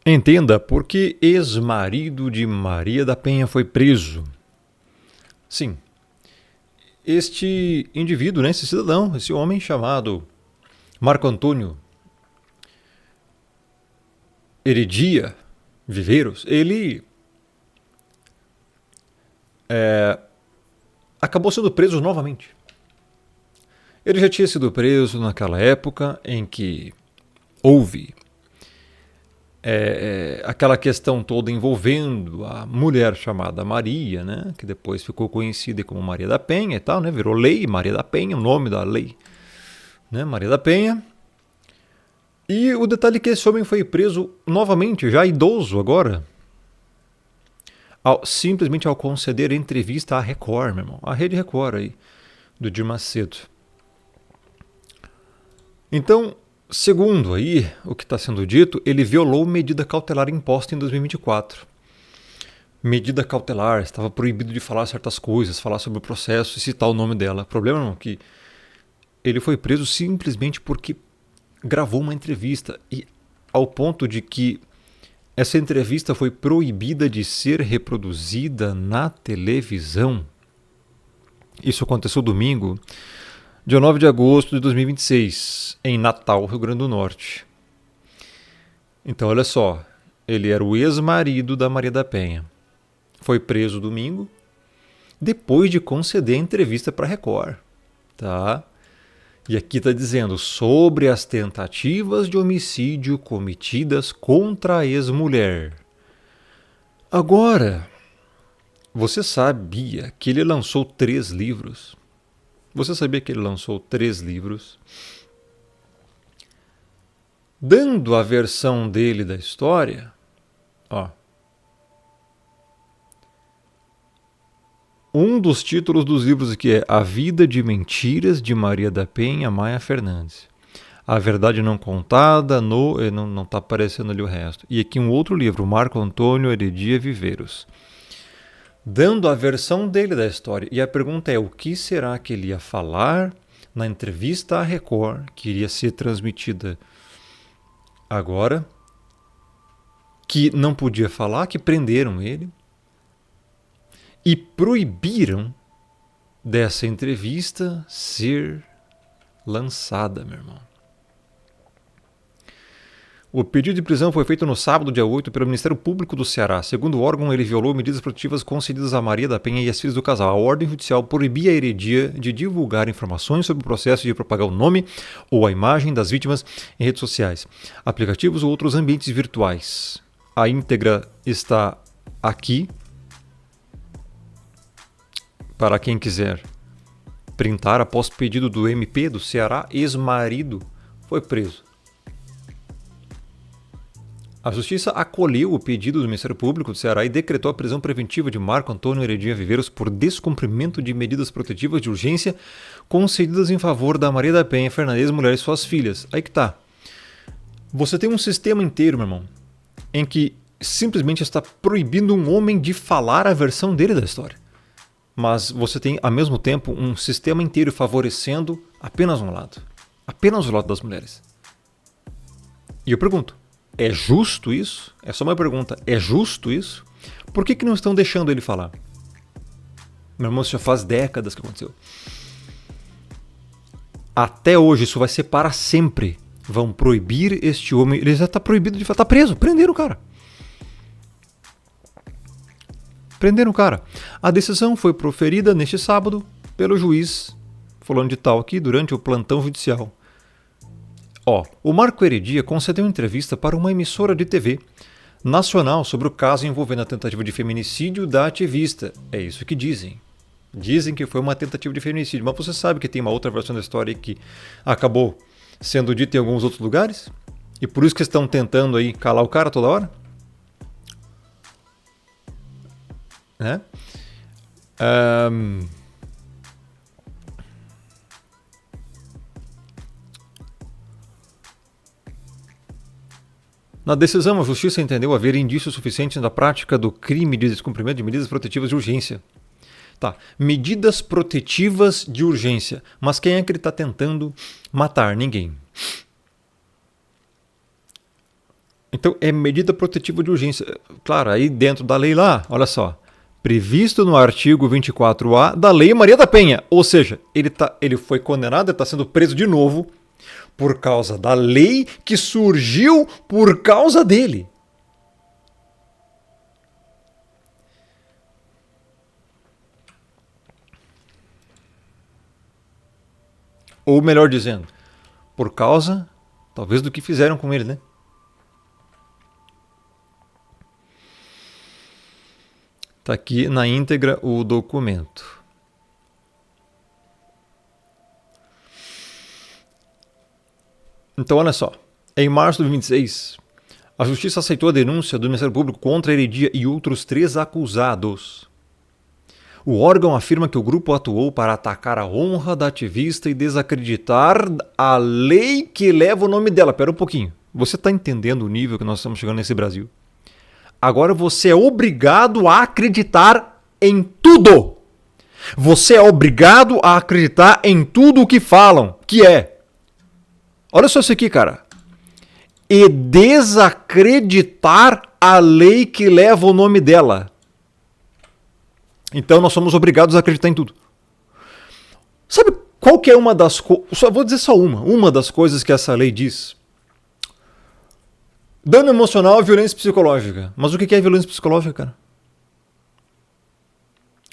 Entenda por que ex-marido de Maria da Penha foi preso. Sim, este indivíduo, né, esse cidadão, esse homem chamado Marco Antônio Heredia Viveiros, ele acabou sendo preso novamente. Ele já tinha sido preso naquela época em que houve aquela questão toda envolvendo a mulher chamada Maria, né, que depois ficou conhecida como Maria da Penha e tal, né, virou lei Maria da Penha, o nome da lei, né, Maria da Penha. E o detalhe é que esse homem foi preso novamente, já idoso agora, simplesmente ao conceder entrevista à Record, meu irmão, a Rede Record aí, do Edir Macedo. Então, segundo aí o que está sendo dito, ele violou medida cautelar imposta em 2024. Medida cautelar, estava proibido de falar certas coisas, falar sobre o processo e citar o nome dela. O problema é que ele foi preso simplesmente porque gravou uma entrevista, e ao ponto de que essa entrevista foi proibida de ser reproduzida na televisão. Isso aconteceu domingo, dia 9 de agosto de 2026, em Natal, Rio Grande do Norte. Então, olha só, ele era o ex-marido da Maria da Penha. Foi preso domingo, depois de conceder a entrevista para a Record. Tá? E aqui está dizendo sobre as tentativas de homicídio cometidas contra a ex-mulher. Agora, você sabia que ele lançou 3 livros? Você sabia que ele lançou 3 livros? Dando a versão dele da história, ó. Um dos títulos dos livros aqui é A Vida de Mentiras de Maria da Penha Maia Fernandes. A Verdade Não Contada, não está aparecendo ali o resto. E aqui um outro livro, Marco Antônio Heredia Viveiros. Dando a versão dele da história. E a pergunta é, o que será que ele ia falar na entrevista à Record, que iria ser transmitida agora, que não podia falar, que prenderam ele e proibiram dessa entrevista ser lançada, meu irmão. O pedido de prisão foi feito no sábado, dia 8, pelo Ministério Público do Ceará. Segundo o órgão, ele violou medidas protetivas concedidas a Maria da Penha e às filhas do casal. A ordem judicial proibia a Heredia de divulgar informações sobre o processo de propagar o nome ou a imagem das vítimas em redes sociais, aplicativos ou outros ambientes virtuais. A íntegra está aqui, para quem quiser printar. Após pedido do MP do Ceará, ex-marido foi preso. A Justiça acolheu o pedido do Ministério Público do Ceará e decretou a prisão preventiva de Marco Antônio Heredia Viveiros por descumprimento de medidas protetivas de urgência concedidas em favor da Maria da Penha Fernandes, mulher e suas filhas. Aí que tá. Você tem um sistema inteiro, meu irmão, em que simplesmente está proibindo um homem de falar a versão dele da história. Mas você tem, ao mesmo tempo, um sistema inteiro favorecendo apenas um lado. Apenas o lado das mulheres. E eu pergunto, é justo isso? É só uma pergunta. É justo isso? Por que não estão deixando ele falar? Meu irmão, isso já faz décadas que aconteceu. Até hoje, isso vai ser para sempre. Vão proibir este homem. Ele já está proibido de falar. Está preso. Prenderam o cara. Prenderam o cara. A decisão foi proferida neste sábado pelo juiz, fulano de tal aqui, durante o plantão judicial. O Marco Heredia concedeu entrevista para uma emissora de TV nacional sobre o caso envolvendo a tentativa de feminicídio da ativista. É isso que dizem. Dizem que foi uma tentativa de feminicídio, mas você sabe que tem uma outra versão da história que acabou sendo dita em alguns outros lugares? E por isso que estão tentando aí calar o cara toda hora? Né? Na decisão, a Justiça entendeu haver indícios suficientes na prática do crime de descumprimento de medidas protetivas de urgência. Tá, medidas protetivas de urgência. Mas quem é que ele está tentando matar? Ninguém. Então, é medida protetiva de urgência. Claro, aí dentro da lei lá, olha só, previsto no artigo 24A da Lei Maria da Penha. Ou seja, ele foi condenado, ele está sendo preso de novo por causa da lei que surgiu por causa dele. Ou melhor dizendo, por causa, talvez, do que fizeram com ele, né? Está aqui na íntegra o documento. Então, olha só. Em março de 2026, a Justiça aceitou a denúncia do Ministério Público contra a Heredia e outros 3 acusados. O órgão afirma que o grupo atuou para atacar a honra da ativista e desacreditar a lei que leva o nome dela. Pera um pouquinho. Você está entendendo o nível que nós estamos chegando nesse Brasil? Agora você é obrigado a acreditar em tudo. Você é obrigado a acreditar em tudo o que falam, que é... Olha só isso aqui, cara. E desacreditar a lei que leva o nome dela. Então nós somos obrigados a acreditar em tudo. Sabe qual que é uma das coisas... Vou dizer só uma das coisas que essa lei diz. Dano emocional e violência psicológica. Mas o que é violência psicológica, cara?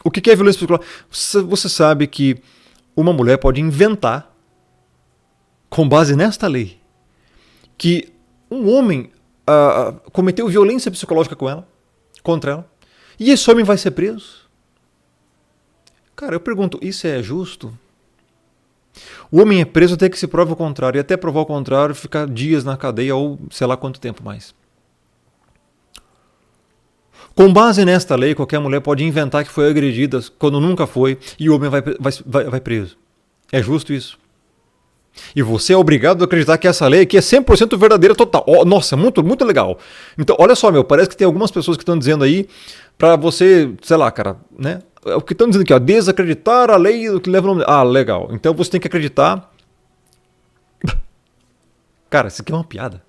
O que é violência psicológica? Você sabe que uma mulher pode inventar, com base nesta lei, que um homem cometeu violência psicológica contra ela, e esse homem vai ser preso? Cara, eu pergunto, isso é justo? O homem é preso até que se prove o contrário, e até provar o contrário, ficar dias na cadeia ou sei lá quanto tempo mais. Com base nesta lei, qualquer mulher pode inventar que foi agredida quando nunca foi, e o homem vai preso. É justo isso? E você é obrigado a acreditar que essa lei aqui é 100% verdadeira, total. Oh, nossa, muito, muito legal. Então, olha só, parece que tem algumas pessoas que estão dizendo aí pra você, sei lá, cara, né? O que estão dizendo aqui, ó, desacreditar a lei que leva o nome... Ah, legal. Então você tem que acreditar... Cara, isso aqui é uma piada.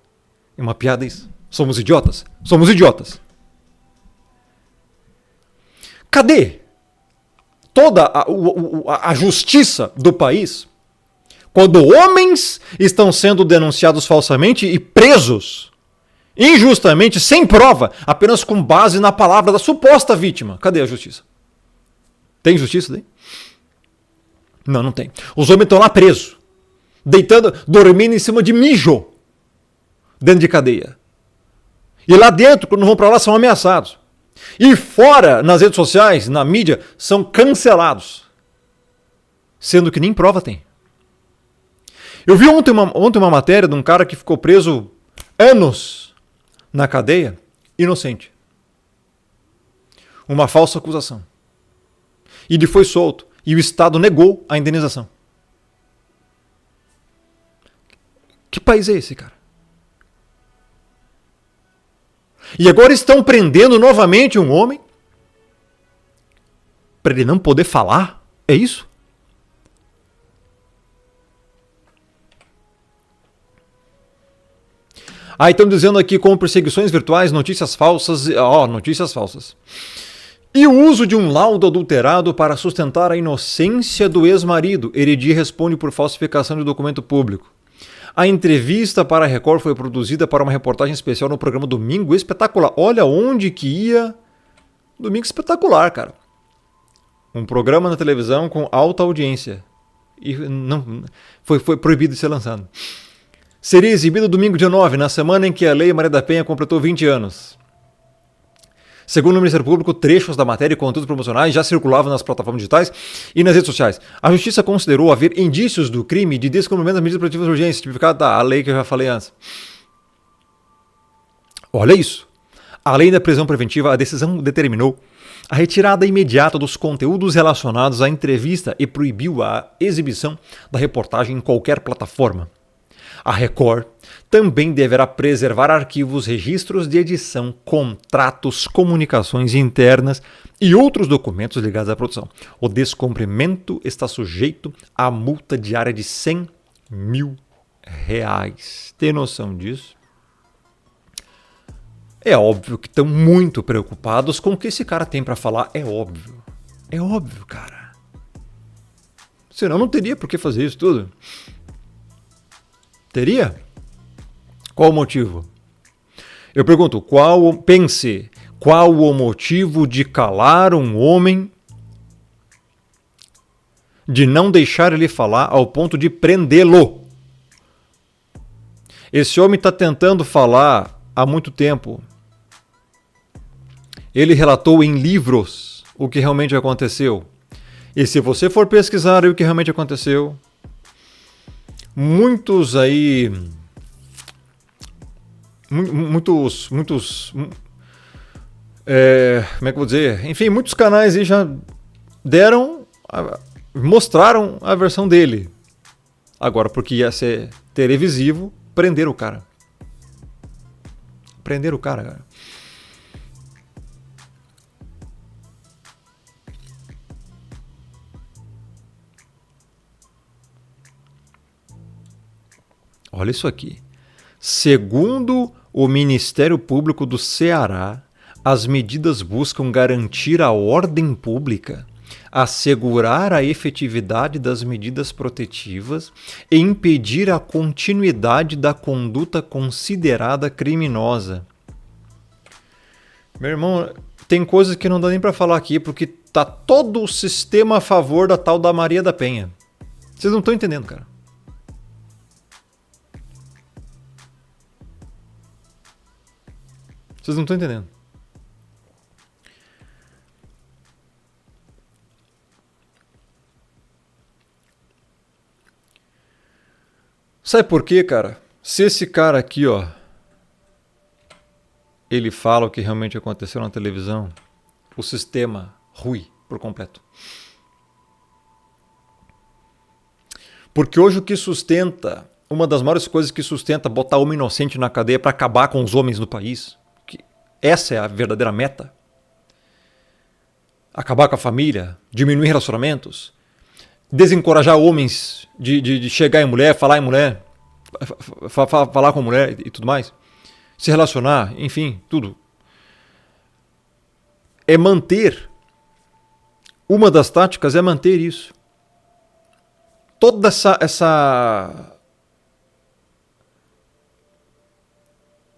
É uma piada isso. Somos idiotas? Somos idiotas. Cadê toda a justiça do país quando homens estão sendo denunciados falsamente e presos injustamente, sem prova, apenas com base na palavra da suposta vítima? Cadê a justiça? Tem justiça daí? Não, não tem. Os homens estão lá presos, dormindo em cima de mijo, dentro de cadeia. E lá dentro, quando vão para lá, são ameaçados. E fora, nas redes sociais, na mídia, são cancelados. Sendo que nem prova tem. Eu vi ontem uma matéria de um cara que ficou preso anos na cadeia, inocente. Uma falsa acusação. E ele foi solto. E o Estado negou a indenização. Que país é esse, cara? E agora estão prendendo novamente um homem para ele não poder falar? É isso? Ah, estão dizendo aqui como perseguições virtuais, notícias falsas. Notícias falsas. E o uso de um laudo adulterado para sustentar a inocência do ex-marido. Heredia responde por falsificação de documento público. A entrevista para a Record foi produzida para uma reportagem especial no programa Domingo Espetacular. Olha onde que ia. Domingo Espetacular, cara. Um programa na televisão com alta audiência. E não foi proibido de ser lançado. Seria exibido domingo dia 9, na semana em que a Lei Maria da Penha completou 20 anos. Segundo o Ministério Público, trechos da matéria e conteúdos promocionais já circulavam nas plataformas digitais e nas redes sociais. A Justiça considerou haver indícios do crime de descumprimento das medidas protetivas de urgência, tipificada a lei que eu já falei antes. Olha isso. Além da prisão preventiva, a decisão determinou a retirada imediata dos conteúdos relacionados à entrevista e proibiu a exibição da reportagem em qualquer plataforma. A Record também deverá preservar arquivos, registros de edição, contratos, comunicações internas e outros documentos ligados à produção. O descumprimento está sujeito a multa diária de R$100 mil. Tem noção disso? É óbvio que estão muito preocupados com o que esse cara tem para falar. É óbvio. É óbvio, cara. Senão não teria por que fazer isso tudo. Teria? Qual o motivo? Eu pergunto, qual o motivo de calar um homem, de não deixar ele falar ao ponto de prendê-lo? Esse homem está tentando falar há muito tempo. Ele relatou em livros o que realmente aconteceu. E se você for pesquisar o que realmente aconteceu, muitos aí... Muitos... como é que eu vou dizer? Enfim, muitos canais aí já mostraram a versão dele. Agora, porque ia ser televisivo, prenderam o cara. Prenderam o cara, cara. Olha isso aqui. Segundo o Ministério Público do Ceará, as medidas buscam garantir a ordem pública, assegurar a efetividade das medidas protetivas e impedir a continuidade da conduta considerada criminosa. Meu irmão, tem coisas que não dá nem para falar aqui, porque tá todo o sistema a favor da tal da Maria da Penha. Vocês não estão entendendo, cara. Vocês não estão entendendo. Sabe por quê, cara? Se esse cara aqui, ó, ele fala o que realmente aconteceu na televisão, o sistema rui por completo. Porque hoje o que sustenta, uma das maiores coisas que sustenta botar homem inocente na cadeia para acabar com os homens do país, que essa é a verdadeira meta, acabar com a família, diminuir relacionamentos, desencorajar homens de chegar em mulher, falar em mulher, falar com mulher e tudo mais, se relacionar, enfim, tudo. É manter, uma das táticas é manter isso. Toda essa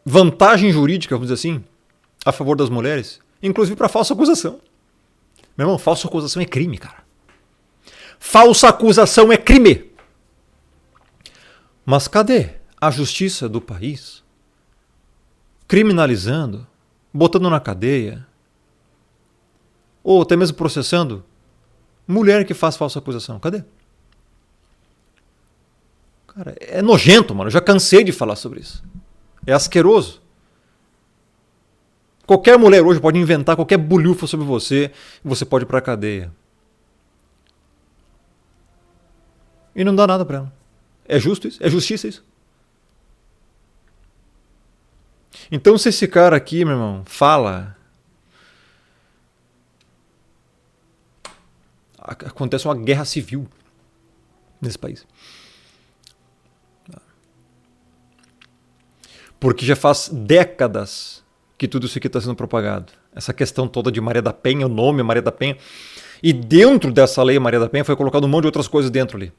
vantagem jurídica, vamos dizer assim, a favor das mulheres, inclusive para falsa acusação. Meu irmão, falsa acusação é crime, cara. Falsa acusação é crime. Mas cadê a justiça do país criminalizando, botando na cadeia, ou até mesmo processando mulher que faz falsa acusação? Cadê? Cara, é nojento, mano. Eu já cansei de falar sobre isso. É asqueroso. Qualquer mulher hoje pode inventar qualquer bulhufa sobre você e você pode ir pra cadeia. E não dá nada pra ela. É justo isso? É justiça isso? Então se esse cara aqui, meu irmão, fala, acontece uma guerra civil nesse país. Porque já faz décadas que tudo isso aqui está sendo propagado. Essa questão toda de Maria da Penha, o nome Maria da Penha. E dentro dessa lei Maria da Penha foi colocado um monte de outras coisas dentro ali.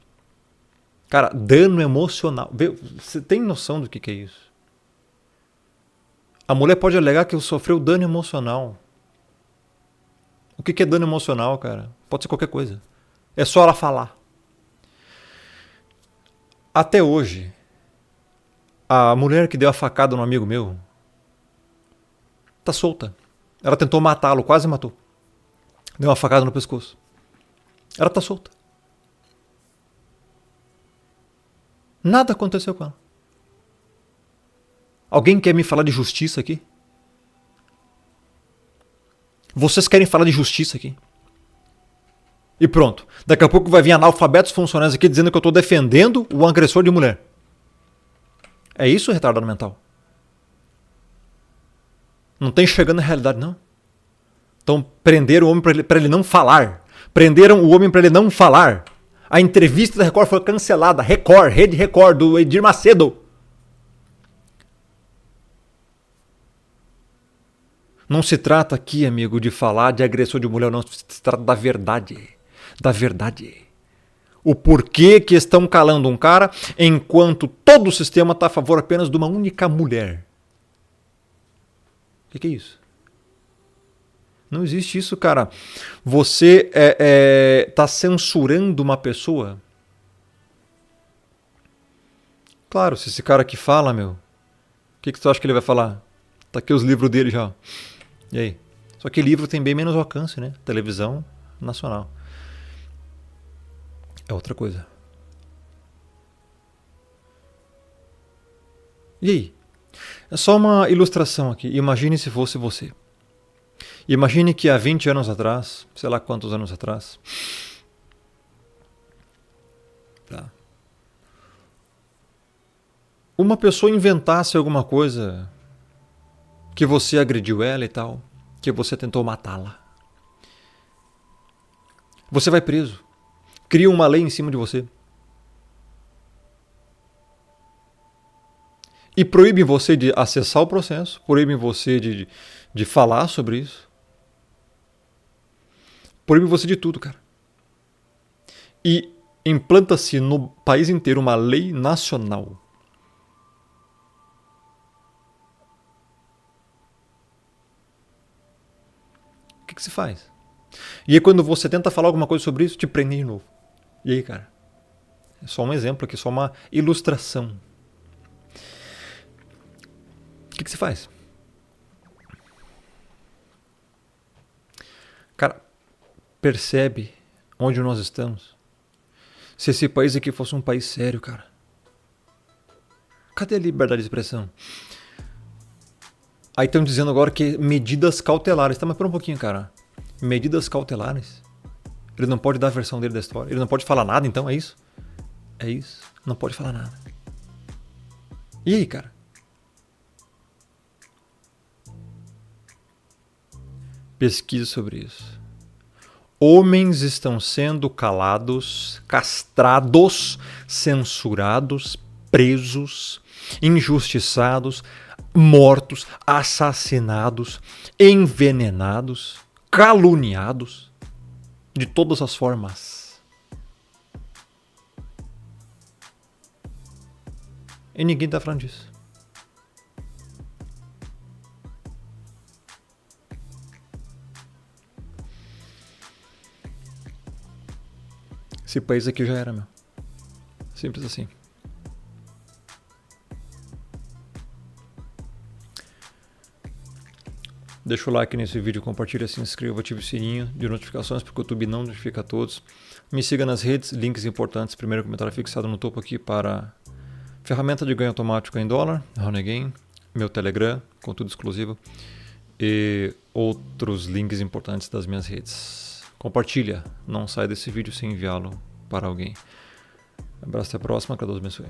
Cara, dano emocional. Você tem noção do que é isso? A mulher pode alegar que sofreu dano emocional. O que é dano emocional, cara? Pode ser qualquer coisa. É só ela falar. Até hoje, a mulher que deu a facada no amigo meu tá solta. Ela tentou matá-lo, quase matou. Deu uma facada no pescoço. Ela tá solta. Nada aconteceu com ela. Alguém quer me falar de justiça aqui? Vocês querem falar de justiça aqui? E pronto. Daqui a pouco vai vir analfabetos funcionários aqui dizendo que eu estou defendendo o agressor de mulher. É isso, retardado mental? Não tem chegando na realidade, não. Então prenderam o homem para ele não falar. Prenderam o homem para ele não falar. A entrevista da Record foi cancelada. Record, Rede Record, do Edir Macedo. Não se trata aqui, amigo, de falar de agressor de mulher, não. Se trata da verdade. Da verdade. O porquê que estão calando um cara enquanto todo o sistema está a favor apenas de uma única mulher. O que é isso? Não existe isso, cara. Você tá censurando uma pessoa. Claro, se esse cara aqui fala, meu, o que tu acha que ele vai falar? Tá aqui os livros dele já. E aí? Só que livro tem bem menos alcance, né? Televisão nacional. É outra coisa. E aí? É só uma ilustração aqui. Imagine se fosse você. Imagine que há 20 anos atrás, sei lá quantos anos atrás, tá, uma pessoa inventasse alguma coisa que você agrediu ela e tal, que você tentou matá-la. Você vai preso. Cria uma lei em cima de você. E proíbe você de acessar o processo, proíbe você de falar sobre isso. Proíbe você de tudo, cara. E implanta-se no país inteiro uma lei nacional. O que se faz? E aí quando você tenta falar alguma coisa sobre isso, te prende de novo. E aí, cara? É só um exemplo aqui, só uma ilustração. O que se faz? Cara, percebe onde nós estamos? Se esse país aqui fosse um país sério, cara. Cadê a liberdade de expressão? Aí estão dizendo agora que medidas cautelares. Tá, mas pera um pouquinho, cara. Medidas cautelares? Ele não pode dar a versão dele da história? Ele não pode falar nada, então? É isso? É isso. Não pode falar nada. E aí, cara? Pesquise sobre isso. Homens estão sendo calados, castrados, censurados, presos, injustiçados, mortos, assassinados, envenenados, caluniados, de todas as formas. E ninguém está falando disso. Esse país aqui já era, meu. Simples assim. Deixa o like nesse vídeo, compartilha, se inscreva, ative o sininho de notificações, porque o YouTube não notifica a todos. Me siga nas redes, links importantes, primeiro comentário fixado no topo aqui para ferramenta de ganho automático em dólar, Honeygain, meu Telegram, conteúdo exclusivo e outros links importantes das minhas redes. Compartilha, não sai desse vídeo sem enviá-lo para alguém. Um abraço, até a próxima, que Deus abençoe.